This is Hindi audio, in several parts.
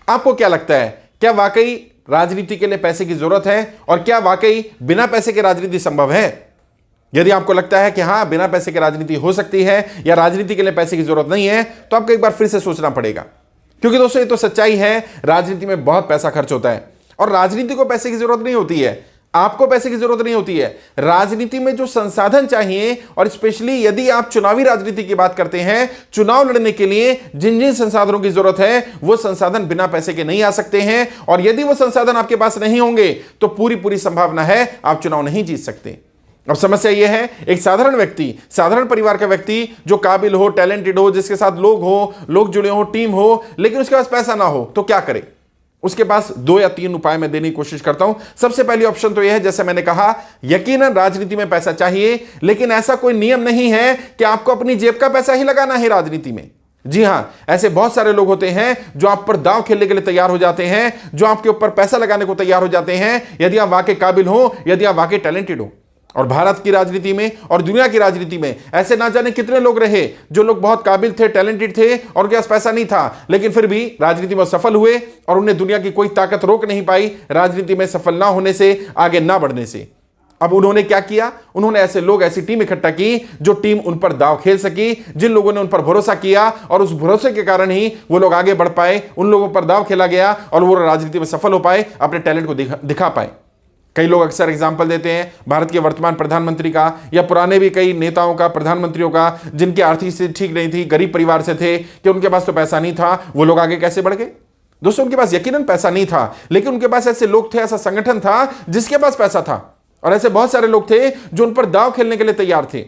आपको क्या लगता है, क्या वाकई राजनीति के लिए पैसे की जरूरत है, और क्या वाकई बिना पैसे के राजनीति संभव है? यदि आपको लगता है कि हां बिना पैसे के राजनीति हो सकती है या राजनीति के लिए पैसे की जरूरत नहीं है, तो आपको एक बार फिर से सोचना पड़ेगा। क्योंकि दोस्तों ये तो सच्चाई है, राजनीति में बहुत पैसा खर्च होता है और राजनीति को पैसे की जरूरत नहीं होती है, आपको पैसे की जरूरत नहीं होती है। राजनीति में जो संसाधन चाहिए, और स्पेशली यदि आप चुनावी राजनीति की बात करते हैं, चुनाव लड़ने के लिए जिन जिन संसाधनों की जरूरत है वो संसाधन बिना पैसे के नहीं आ सकते हैं, और यदि वो संसाधन आपके पास नहीं होंगे तो पूरी पूरी संभावना है आप चुनाव नहीं जीत सकते। अब समस्या यह है, एक साधारण व्यक्ति, साधारण परिवार का व्यक्ति जो काबिल हो, टैलेंटेड हो, जिसके साथ लोग हो, लोग जुड़े हो, टीम हो, लेकिन उसके पास पैसा ना हो तो क्या करे? उसके पास 2 या 3 उपाय मैं देने की कोशिश करता हूं। सबसे पहली ऑप्शन तो यह है, जैसे मैंने कहा, यकीनन राजनीति में पैसा चाहिए, लेकिन ऐसा कोई नियम नहीं है कि आपको अपनी जेब का पैसा ही लगाना है राजनीति में। जी हां, ऐसे बहुत सारे लोग होते हैं जो आप पर दांव खेलने के लिए तैयार हो जाते हैं, जो आपके ऊपर पैसा लगाने को तैयार हो जाते हैं, यदि आप वाकई काबिल हो, यदि आप वाकई टैलेंटेड हो। और भारत की राजनीति में और दुनिया की राजनीति में ऐसे ना जाने कितने लोग रहे जो लोग बहुत काबिल थे, टैलेंटेड थे, और उनके पास पैसा नहीं था, लेकिन फिर भी राजनीति में सफल हुए और उन्हें दुनिया की कोई ताकत रोक नहीं पाई राजनीति में सफल ना होने से, आगे ना बढ़ने से। अब उन्होंने क्या किया? उन्होंने ऐसे लोग, ऐसी टीम इकट्ठा की जो टीम उन पर दांव खेल सकी, जिन लोगों ने उन पर भरोसा किया, और उस भरोसे के कारण ही वो लोग आगे बढ़ पाए, उन लोगों पर दांव खेला गया और वो राजनीति में सफल हो पाए, अपने टैलेंट को दिखा पाए। कई लोग अक्सर एग्जाम्पल देते हैं भारत के वर्तमान प्रधानमंत्री का, या पुराने भी कई नेताओं का, प्रधानमंत्रियों का, जिनकी आर्थिक स्थिति ठीक नहीं थी, गरीब परिवार से थे, कि उनके पास तो पैसा नहीं था, वो लोग आगे कैसे बढ़ गए? दोस्तों, उनके पास यकीनन पैसा नहीं था, लेकिन उनके पास ऐसे लोग थे, ऐसा संगठन था जिसके पास पैसा था, और ऐसे बहुत सारे लोग थे जो उन पर दांव खेलने के लिए तैयार थे।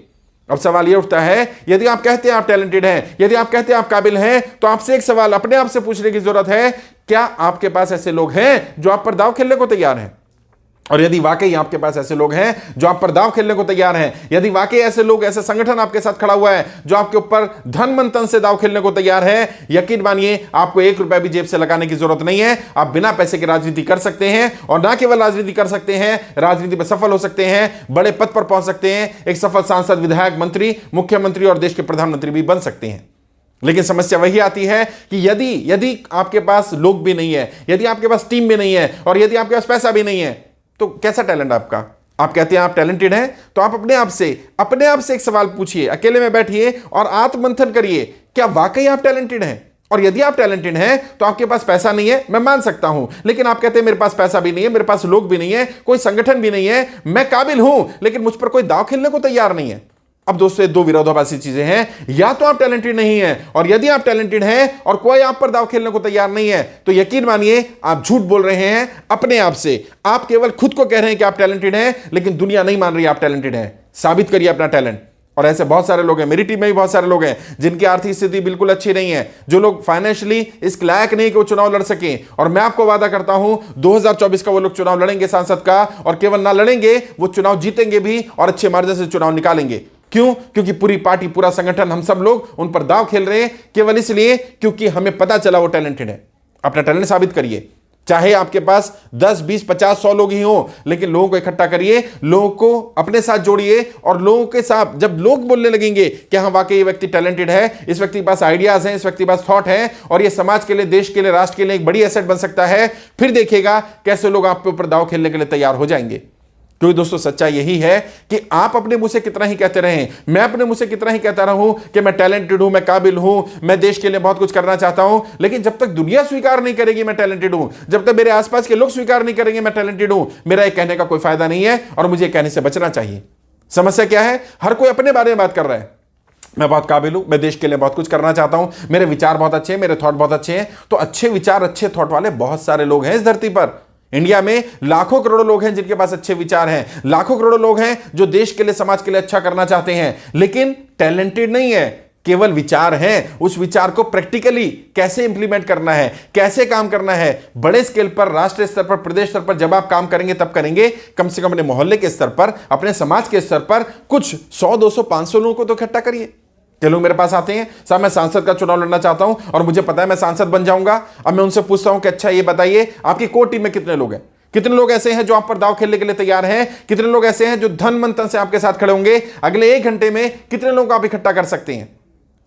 अब सवाल यह उठता है, यदि आप कहते हैं आप टैलेंटेड हैं, यदि आप कहते हैं आप काबिल हैं, तो आपसे एक सवाल अपने आप से पूछने की जरूरत है, क्या आपके पास ऐसे लोग हैं जो आप पर दांव खेलने को तैयार हैं? और यदि वाकई आपके पास ऐसे लोग हैं जो आप पर दांव खेलने को तैयार हैं, यदि वाकई ऐसे लोग, ऐसे संगठन आपके साथ खड़ा हुआ है जो आपके ऊपर धन मन तन से दांव खेलने को तैयार है, यकीन मानिए आपको 1 रुपया भी जेब से लगाने की जरूरत नहीं है। आप बिना पैसे की राजनीति कर सकते हैं, और ना केवल राजनीति कर सकते हैं, राजनीति में सफल हो सकते हैं, बड़े पद पर पहुंच सकते हैं, एक सफल सांसद, विधायक, मंत्री, मुख्यमंत्री और देश के प्रधानमंत्री भी बन सकते हैं। लेकिन समस्या वही आती है कि यदि आपके पास लोग भी नहीं है, यदि आपके पास टीम भी नहीं है, और यदि आपके पास पैसा भी नहीं है, तो कैसा टैलेंट आपका? आप कहते हैं आप टैलेंटेड हैं, तो आप अपने आप से एक सवाल पूछिए, अकेले में बैठिए और आत्ममंथन करिए, क्या वाकई आप टैलेंटेड हैं? और यदि आप टैलेंटेड हैं तो आपके पास पैसा नहीं है, मैं मान सकता हूं, लेकिन आप कहते हैं मेरे पास पैसा भी नहीं है, मेरे पास लोग भी नहीं है, कोई संगठन भी नहीं है, मैं काबिल हूं, लेकिन मुझ पर कोई दांव खेलने को तैयार नहीं है। अब दोस्तों, 2 विरोधाभासी चीजें हैं, या तो आप टैलेंटेड नहीं हैं, और यदि आप टैलेंटेड हैं और कोई आप पर दांव खेलने को तैयार नहीं है, तो यकीन मानिए आप झूठ बोल रहे हैं अपने आप से। आप केवल खुद को कह रहे हैं कि आप टैलेंटेड हैं, लेकिन दुनिया नहीं मान रही आप टैलेंटेड हैं। साबित करिए अपना टैलेंट। और ऐसे बहुत सारे लोग हैं, मेरी टीम में भी बहुत सारे लोग हैं जिनकी आर्थिक स्थिति बिल्कुल अच्छी नहीं है, जो लोग फाइनेंशियली इस लायक नहीं कि वो चुनाव लड़ सकें, और मैं आपको वादा करता हूं 2024 का वो लोग चुनाव लड़ेंगे सांसद का, और केवल ना लड़ेंगे, वो चुनाव जीतेंगे भी और अच्छे मार्जिन से चुनाव निकालेंगे। क्यों? क्योंकि पूरी पार्टी, पूरा संगठन, हम सब लोग उन पर दांव खेल रहे हैं, केवल इसलिए क्योंकि हमें पता चला वो टैलेंटेड है। अपना टैलेंट साबित करिए, चाहे आपके पास 10, 20, 50, 100 लोग ही हो, लेकिन लोगों को इकट्ठा करिए, लोगों को अपने साथ जोड़िए, और लोगों के साथ जब लोग बोलने लगेंगे कि हाँ वाकई ये व्यक्ति टैलेंटेड है, इस व्यक्ति के पास आइडियाज हैं, इस व्यक्ति के पास थॉट है, और ये समाज के लिए, देश के लिए, राष्ट्र के लिए एक बड़ी एसेट बन सकता है, फिर देखिएगा कैसे लोग आपके ऊपर दांव खेलने के लिए तैयार हो जाएंगे। क्योंकि दोस्तों, सच्चाई यही है कि आप अपने मुंह से कितना ही कहते रहें, मैं अपने मुंह से कितना ही कहता रहूं कि मैं टैलेंटेड हूं, मैं काबिल हूं, मैं देश के लिए बहुत कुछ करना चाहता हूं, लेकिन जब तक दुनिया स्वीकार नहीं करेगी मैं टैलेंटेड हूं, जब तक मेरे आसपास के लोग स्वीकार नहीं करेंगे मैं टैलेंटेड हूं, मेरा ये कहने का कोई फायदा नहीं है, और मुझे कहने से बचना चाहिए। समस्या क्या है? हर कोई अपने बारे में बात कर रहा है, मैं बहुत काबिल हूं, मैं देश के लिए बहुत कुछ करना चाहता हूं, मेरे विचार बहुत अच्छे हैं, मेरे थॉट बहुत अच्छे हैं। तो अच्छे विचार, अच्छे थॉट वाले बहुत सारे लोग हैं इस धरती पर। इंडिया में लाखों करोड़ों लोग हैं जिनके पास अच्छे विचार हैं, लाखों करोड़ों लोग हैं जो देश के लिए, समाज के लिए अच्छा करना चाहते हैं, लेकिन टैलेंटेड नहीं है, केवल विचार हैं। उस विचार को प्रैक्टिकली कैसे इंप्लीमेंट करना है, कैसे काम करना है, बड़े स्केल पर, राष्ट्रीय स्तर पर, प्रदेश स्तर पर जब आप काम करेंगे तब करेंगे, कम से कम अपने मोहल्ले के स्तर पर, अपने समाज के स्तर पर कुछ 100, 200, 500 लोगों को तो इकट्ठा करिए। के लोग मेरे पास आते हैं, साहब मैं सांसद का चुनाव लड़ना चाहता हूं और मुझे पता है मैं सांसद बन जाऊंगा। अब मैं उनसे पूछता हूं कि अच्छा ये बताइए आपकी कोर टीम में कितने लोग हैं, कितने लोग ऐसे हैं जो आप पर दांव खेलने के लिए तैयार हैं, कितने लोग ऐसे हैं जो धन मन तन से आपके साथ खड़े होंगे, अगले 1 घंटे में कितने लोग आप इकट्ठा कर सकते हैं?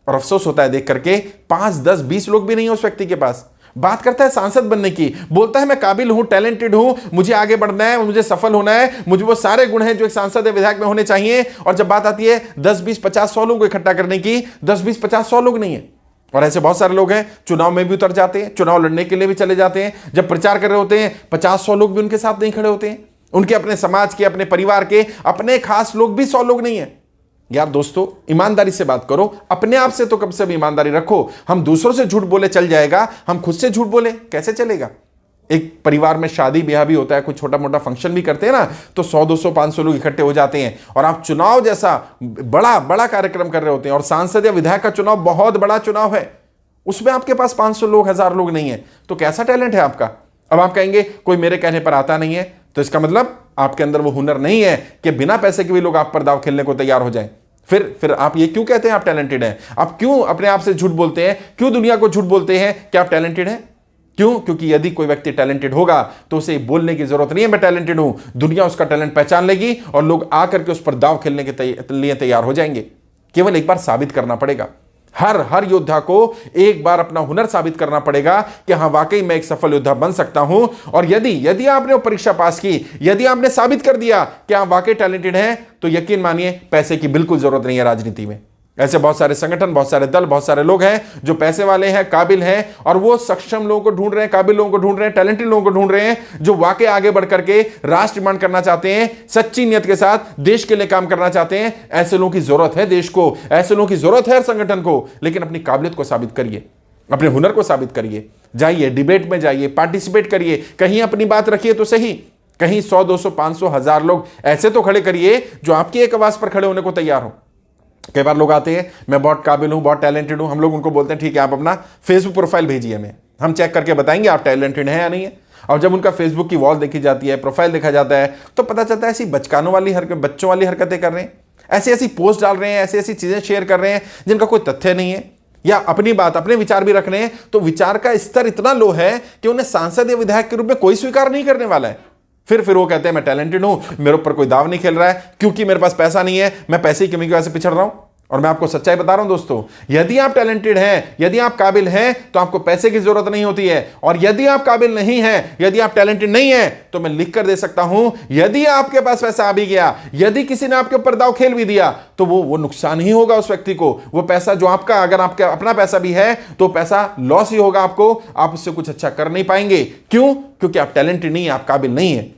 और अफसोस होता है देख करके 5, 10, 20 लोग भी नहीं है उस व्यक्ति के पास, बात करता है सांसद बनने की, बोलता है मैं काबिल हूं, टैलेंटेड हूं, मुझे आगे बढ़ना है, मुझे सफल होना है, मुझे वो सारे गुण हैं जो एक सांसद या विधायक में होने चाहिए। और जब बात आती है 10, 20, 50, 100 लोगों को इकट्ठा करने की, 10, 20, 50, 100 लोग नहीं है। और ऐसे बहुत सारे लोग हैं, चुनाव में भी उतर जाते हैं, चुनाव लड़ने के लिए भी चले जाते हैं, जब प्रचार कर रहे होते हैं 50-100 लोग भी उनके साथ नहीं खड़े होते हैं। उनके अपने समाज के, अपने परिवार के, अपने खास लोग भी 100 लोग नहीं है। यार दोस्तों, ईमानदारी से बात करो, अपने आप से तो कम से कम ईमानदारी रखो। हम दूसरों से झूठ बोले चल जाएगा, हम खुद से झूठ बोले कैसे चलेगा? एक परिवार में शादी ब्याह भी होता है, कोई छोटा मोटा फंक्शन भी करते हैं ना, तो 100, 200, 500 लोग इकट्ठे हो जाते हैं। और आप चुनाव जैसा बड़ा बड़ा कार्यक्रम कर रहे होते हैं, और सांसद या विधायक का चुनाव बहुत बड़ा चुनाव है, उसमें आपके पास 500 लोग, 1000 लोग नहीं है, तो कैसा टैलेंट है आपका? अब आप कहेंगे कोई मेरे कहने पर आता नहीं है, तो इसका मतलब आपके अंदर वो हुनर नहीं है कि बिना पैसे के भी लोग आप पर दांव खेलने को तैयार हो जाएं। फिर आप ये क्यों कहते हैं आप टैलेंटेड हैं? आप क्यों अपने आप से झूठ बोलते हैं? क्यों दुनिया को झूठ बोलते हैं कि आप टैलेंटेड हैं? क्यों? क्योंकि यदि कोई व्यक्ति टैलेंटेड होगा तो उसे बोलने की जरूरत नहीं है मैं टैलेंटेड हूं, दुनिया उसका टैलेंट पहचान लेगी और लोग आकर के उस पर दांव खेलने के लिए तैयार हो जाएंगे। केवल एक बार साबित करना पड़ेगा। हर योद्धा को एक बार अपना हुनर साबित करना पड़ेगा कि हां वाकई मैं एक सफल योद्धा बन सकता हूं। और यदि आपने वो परीक्षा पास की, यदि आपने साबित कर दिया कि आप वाकई टैलेंटेड हैं, तो यकीन मानिए पैसे की बिल्कुल जरूरत नहीं है राजनीति में। ऐसे बहुत सारे संगठन, बहुत सारे दल, बहुत सारे लोग हैं जो पैसे वाले हैं, काबिल हैं, और वो सक्षम लोगों को ढूंढ रहे हैं, काबिल लोगों को ढूंढ रहे हैं, टैलेंटेड लोगों को ढूंढ रहे हैं, जो वाकई आगे बढ़ करके राष्ट्र निर्माण करना चाहते हैं, सच्ची नियत के साथ देश के लिए काम करना चाहते हैं। ऐसे लोगों की जरूरत है देश को, ऐसे लोगों की जरूरत है संगठन को। लेकिन अपनी काबिलियत को साबित करिए, अपने हुनर को साबित करिए, जाइए डिबेट में जाइए, पार्टिसिपेट करिए, कहीं अपनी बात रखिए तो सही, कहीं 100, 200, 500, 1000 लोग ऐसे तो खड़े करिए जो आपकी एक आवाज पर खड़े होने को तैयार हो। कई बार लोग आते हैं, मैं बहुत काबिल हूं, बहुत टैलेंटेड हूं, हम लोग उनको बोलते हैं ठीक है आप अपना फेसबुक प्रोफाइल भेजिए हमें, हम चेक करके बताएंगे आप टैलेंटेड हैं या नहीं है। और जब उनका फेसबुक की वॉल देखी जाती है, प्रोफाइल देखा जाता है, तो पता चलता है ऐसी बचकानों वाली हरकत, बच्चों वाली हरकतें कर रहे हैं, ऐसी ऐसी पोस्ट डाल रहे हैं, ऐसी ऐसी चीजें शेयर कर रहे हैं जिनका कोई तथ्य नहीं है, या अपनी बात, अपने विचार भी रख रहे हैं, तो विचार का स्तर इतना लो है कि उन्हें सांसद या विधायक के रूप में कोई स्वीकार नहीं करने वाला है। फिर वो कहते हैं मैं टैलेंटेड हूं, मेरे ऊपर कोई दाव नहीं खेल रहा है, क्योंकि मेरे पास पैसा नहीं है, मैं पैसे की कमी की वजह से पिछड़ रहा हूं। और मैं आपको सच्चाई बता रहा हूं दोस्तों, यदि आप टैलेंटेड हैं, यदि आप काबिल हैं, तो आपको पैसे की जरूरत नहीं होती है। और यदि आप काबिल नहीं हैं, यदि आप टैलेंटेड नहीं हैं, तो मैं लिख कर दे सकता हूं, यदि आपके पास पैसा आ भी गया, यदि किसी ने आपके ऊपर दाव खेल भी दिया, तो वो नुकसान ही होगा उस व्यक्ति को। वो पैसा जो आपका, अगर आपका अपना पैसा भी है, तो पैसा लॉस ही होगा आपको, आप उससे कुछ अच्छा कर नहीं पाएंगे। क्यों? क्योंकि आप टैलेंटेड नहीं है, आप काबिल नहीं है।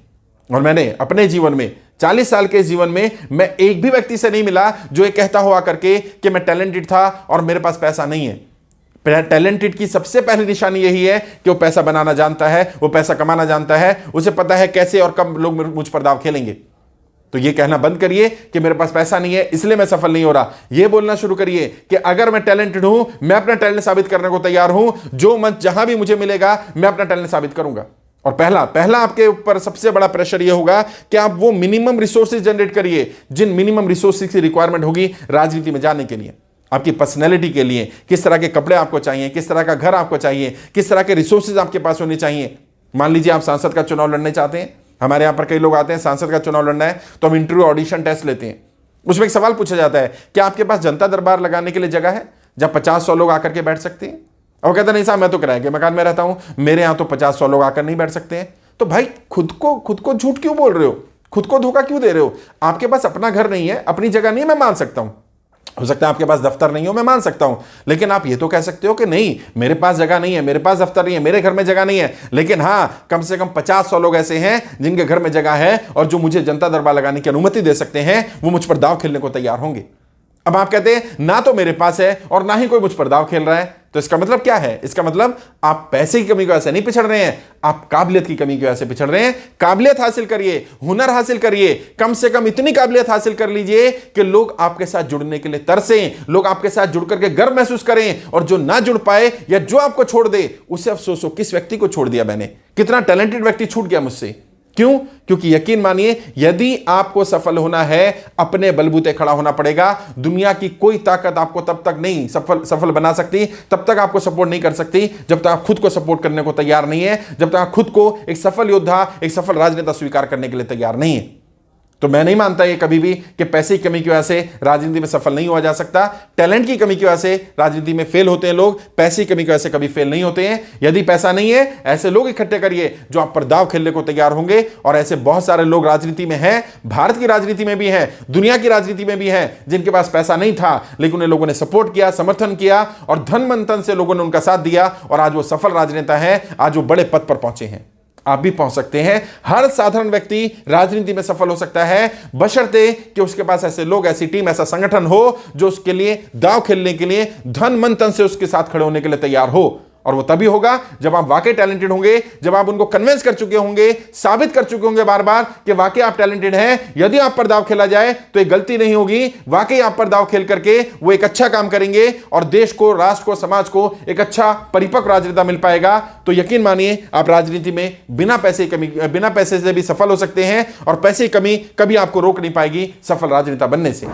और मैंने अपने जीवन में 40 साल के जीवन में मैं एक भी व्यक्ति से नहीं मिला जो ये कहता हुआ करके कि मैं टैलेंटेड था और मेरे पास पैसा नहीं है। टैलेंटेड की सबसे पहली निशानी यही है कि वो पैसा बनाना जानता है, वो पैसा कमाना जानता है, उसे पता है कैसे और कब लोग मुझ पर दाव खेलेंगे। तो ये कहना बंद करिए कि मेरे पास पैसा नहीं है इसलिए मैं सफल नहीं हो रहा। ये बोलना शुरू करिए कि अगर मैं टैलेंटेड हूं, मैं अपना टैलेंट साबित करने को तैयार हूं, जो मंच जहां भी मुझे मिलेगा मैं अपना टैलेंट साबित करूंगा। और पहला आपके ऊपर सबसे बड़ा प्रेशर यह होगा कि आप वो मिनिमम रिसोर्सेज जनरेट करिए जिन मिनिमम रिसोर्सेज की रिक्वायरमेंट होगी राजनीति में जाने के लिए, आपकी पर्सनैलिटी के लिए। किस तरह के कपड़े आपको चाहिए, किस तरह का घर आपको चाहिए, किस तरह के रिसोर्सेज आपके पास होने चाहिए। मान लीजिए आप सांसद का चुनाव लड़ने चाहते हैं, हमारे यहां पर कई लोग आते हैं सांसद का चुनाव लड़ना है तो हम इंटरव्यू ऑडिशन टेस्ट लेते हैं। उसमें एक सवाल पूछा जाता है, क्या आपके पास जनता दरबार लगाने के लिए जगह है जब 50-100 लोग आकर के बैठ सकते हैं? और कहता नहीं साहब मैं तो किराए के मकान में रहता हूं, मेरे यहां तो 50-100 लोग आकर नहीं बैठ सकते हैं। तो भाई खुद को झूठ क्यों बोल रहे हो, खुद को धोखा क्यों दे रहे हो? आपके पास अपना घर नहीं है, अपनी जगह नहीं है, मैं मान सकता हूं। हो सकता है आपके पास दफ्तर नहीं हो, मैं मान सकता हूं, लेकिन आप ये तो कह सकते हो कि नहीं मेरे पास जगह नहीं है, मेरे पास दफ्तर नहीं है, मेरे घर में जगह नहीं है, लेकिन हां कम से कम 50-100 लोग ऐसे हैं जिनके घर में जगह है और जो मुझे जनता दरबार लगाने की अनुमति दे सकते हैं, वो मुझ पर दांव खेलने को तैयार होंगे। अब आप कहते हैं ना तो मेरे पास है और ना ही कोई मुझ पर दांव खेल रहा है, तो इसका मतलब क्या है? इसका मतलब आप पैसे की कमी की वजह से नहीं पिछड़ रहे हैं, आप काबिलियत की कमी की वजह से पिछड़ रहे हैं। काबिलियत हासिल करिए, हुनर हासिल करिए, कम से कम इतनी काबिलियत हासिल कर लीजिए कि लोग आपके साथ जुड़ने के लिए तरसें, लोग आपके साथ जुड़ करके गर्व महसूस करें, और जो ना जुड़ पाए या जो आपको छोड़ दे उसे अफसोस हो, किस व्यक्ति को छोड़ दिया मैंने, कितना टैलेंटेड व्यक्ति छूट गया मुझसे। क्यों? क्योंकि यकीन मानिए यदि आपको सफल होना है अपने बलबूते खड़ा होना पड़ेगा। दुनिया की कोई ताकत आपको तब तक नहीं सफल बना सकती, तब तक आपको सपोर्ट नहीं कर सकती जब तक आप खुद को सपोर्ट करने को तैयार नहीं है, जब तक आप खुद को एक सफल योद्धा, एक सफल राजनेता स्वीकार करने के लिए तैयार नहीं है। तो मैं नहीं मानता ये कभी भी कि पैसे की कमी की वजह से राजनीति में सफल नहीं हुआ जा सकता। टैलेंट की कमी की वजह से राजनीति में फेल होते हैं लोग, पैसे की कमी की वजह से कभी फेल नहीं होते हैं। यदि पैसा नहीं है, ऐसे लोग इकट्ठे करिए जो आप पर दाव खेलने को तैयार होंगे, और ऐसे बहुत सारे लोग राजनीति में हैं, भारत की राजनीति में भी हैं, दुनिया की राजनीति में भी हैं, जिनके पास पैसा नहीं था लेकिन उन्हें लोगों ने सपोर्ट किया, समर्थन किया, और धन मन धन से लोगों ने उनका साथ दिया, और आज वो सफल राजनेता हैं, आज वो बड़े पद पर पहुंचे हैं। आप भी पहुंच सकते हैं। हर साधारण व्यक्ति राजनीति में सफल हो सकता है, बशर्ते कि उसके पास ऐसे लोग, ऐसी टीम, ऐसा संगठन हो जो उसके लिए दांव खेलने के लिए धन मन तन से उसके साथ खड़े होने के लिए तैयार हो। और वो तभी होगा जब आप वाकई टैलेंटेड होंगे, जब आप उनको कन्विंस कर चुके होंगे, साबित कर चुके होंगे बार बार कि वाकई आप टैलेंटेड हैं। यदि आप पर दांव खेला जाए तो एक गलती नहीं होगी, वाकई आप पर दांव खेल करके वो एक अच्छा काम करेंगे और देश को, राष्ट्र को, समाज को एक अच्छा परिपक्व राजनेता मिल पाएगा। तो यकीन मानिए आप राजनीति में बिना पैसे से भी सफल हो सकते हैं, और पैसे की कमी कभी आपको रोक नहीं पाएगी सफल राजनेता बनने से।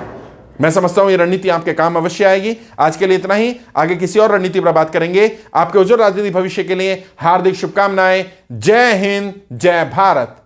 मैं समझता हूं ये रणनीति आपके काम अवश्य आएगी। आज के लिए इतना ही, आगे किसी और रणनीति पर बात करेंगे। आपके उज्जवल राजनीतिक भविष्य के लिए हार्दिक शुभकामनाएं। जय हिंद, जय भारत।